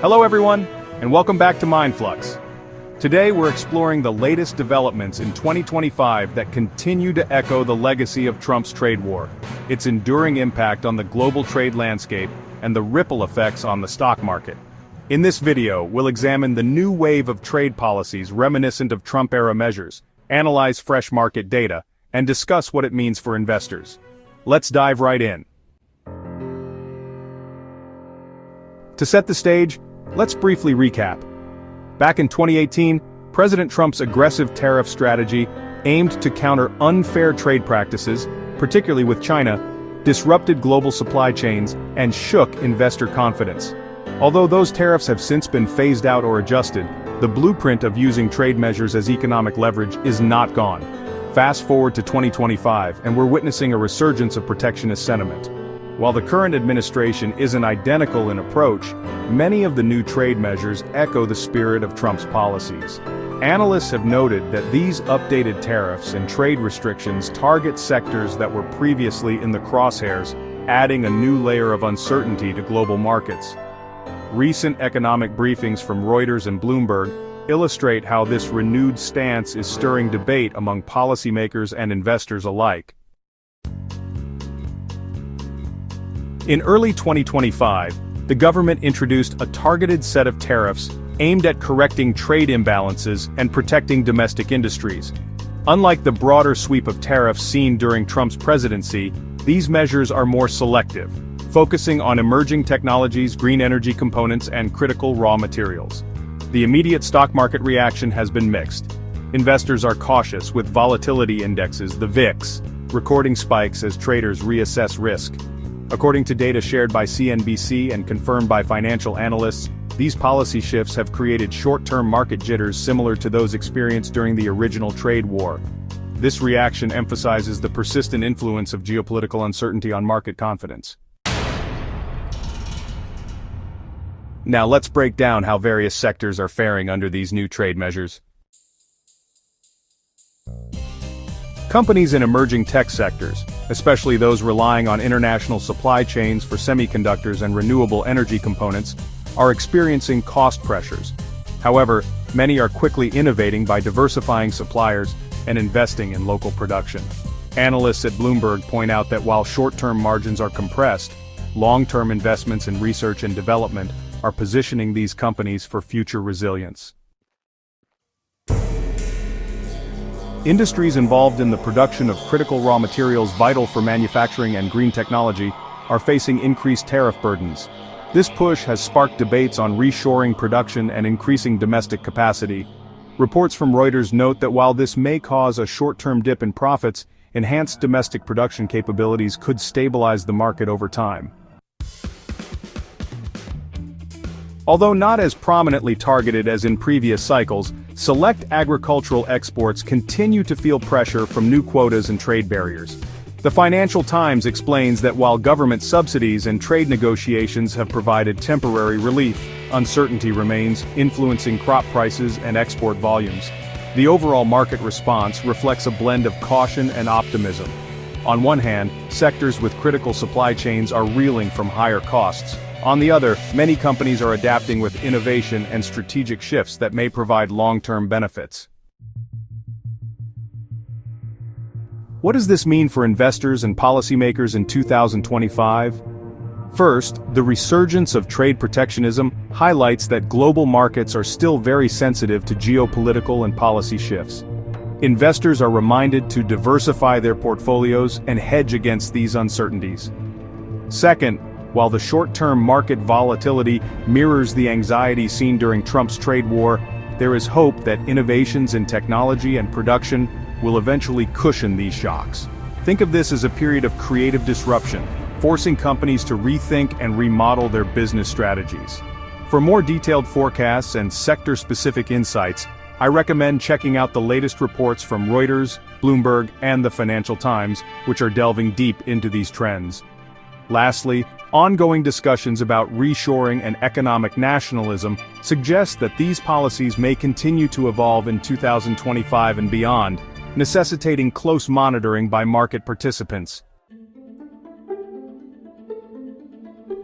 Hello everyone, and welcome back to Flux. Today we're exploring the latest developments in 2025 that continue to echo the legacy of Trump's trade war, its enduring impact on the global trade landscape, and the ripple effects on the stock market. In this video, we'll examine the new wave of trade policies reminiscent of Trump-era measures, analyze fresh market data, and discuss what it means for investors. Let's dive right in. To set the stage, let's briefly recap. Back in 2018, President Trump's aggressive tariff strategy, aimed to counter unfair trade practices, particularly with China, disrupted global supply chains and shook investor confidence. Although those tariffs have since been phased out or adjusted, the blueprint of using trade measures as economic leverage is not gone. Fast forward to 2025, and we're witnessing a resurgence of protectionist sentiment. While the current administration isn't identical in approach, many of the new trade measures echo the spirit of Trump's policies. Analysts have noted that these updated tariffs and trade restrictions target sectors that were previously in the crosshairs, adding a new layer of uncertainty to global markets. Recent economic briefings from Reuters and Bloomberg illustrate how this renewed stance is stirring debate among policymakers and investors alike. In early 2025, the government introduced a targeted set of tariffs aimed at correcting trade imbalances and protecting domestic industries. Unlike the broader sweep of tariffs seen during Trump's presidency, these measures are more selective, focusing on emerging technologies, green energy components, and critical raw materials. The immediate stock market reaction has been mixed. Investors are cautious, with volatility indexes, the VIX, recording spikes as traders reassess risk. According to data shared by CNBC and confirmed by financial analysts, these policy shifts have created short-term market jitters similar to those experienced during the original trade war. This reaction emphasizes the persistent influence of geopolitical uncertainty on market confidence. Now let's break down how various sectors are faring under these new trade measures. Companies in emerging tech sectors, especially those relying on international supply chains for semiconductors and renewable energy components, are experiencing cost pressures. However, many are quickly innovating by diversifying suppliers and investing in local production. Analysts at Bloomberg point out that while short-term margins are compressed, long-term investments in research and development are positioning these companies for future resilience. Industries involved in the production of critical raw materials vital for manufacturing and green technology are facing increased tariff burdens. This push has sparked debates on reshoring production and increasing domestic capacity. Reports from Reuters note that while this may cause a short-term dip in profits, enhanced domestic production capabilities could stabilize the market over time. Although not as prominently targeted as in previous cycles, select agricultural exports continue to feel pressure from new quotas and trade barriers. The Financial Times explains that while government subsidies and trade negotiations have provided temporary relief, uncertainty remains, influencing crop prices and export volumes. The overall market response reflects a blend of caution and optimism. On one hand, sectors with critical supply chains are reeling from higher costs. On the other, many companies are adapting with innovation and strategic shifts that may provide long-term benefits. What does this mean for investors and policymakers in 2025? First, the resurgence of trade protectionism highlights that global markets are still very sensitive to geopolitical and policy shifts. Investors are reminded to diversify their portfolios and hedge against these uncertainties. Second, while the short-term market volatility mirrors the anxiety seen during Trump's trade war, there is hope that innovations in technology and production will eventually cushion these shocks. Think of this as a period of creative disruption, forcing companies to rethink and remodel their business strategies. For more detailed forecasts and sector-specific insights, I recommend checking out the latest reports from Reuters, Bloomberg, and the Financial Times, which are delving deep into these trends. Lastly, ongoing discussions about reshoring and economic nationalism suggest that these policies may continue to evolve in 2025 and beyond, necessitating close monitoring by market participants.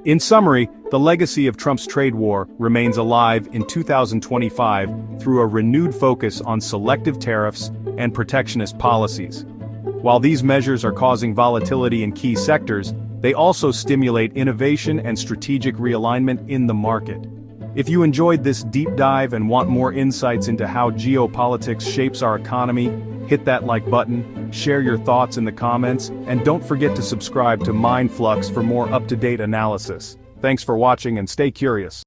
In summary, the legacy of Trump's trade war remains alive in 2025 through a renewed focus on selective tariffs and protectionist policies. While these measures are causing volatility in key sectors, they also stimulate innovation and strategic realignment in the market. If you enjoyed this deep dive and want more insights into how geopolitics shapes our economy, hit that like button, share your thoughts in the comments, and don't forget to subscribe to Flux for more up-to-date analysis. Thanks for watching and stay curious.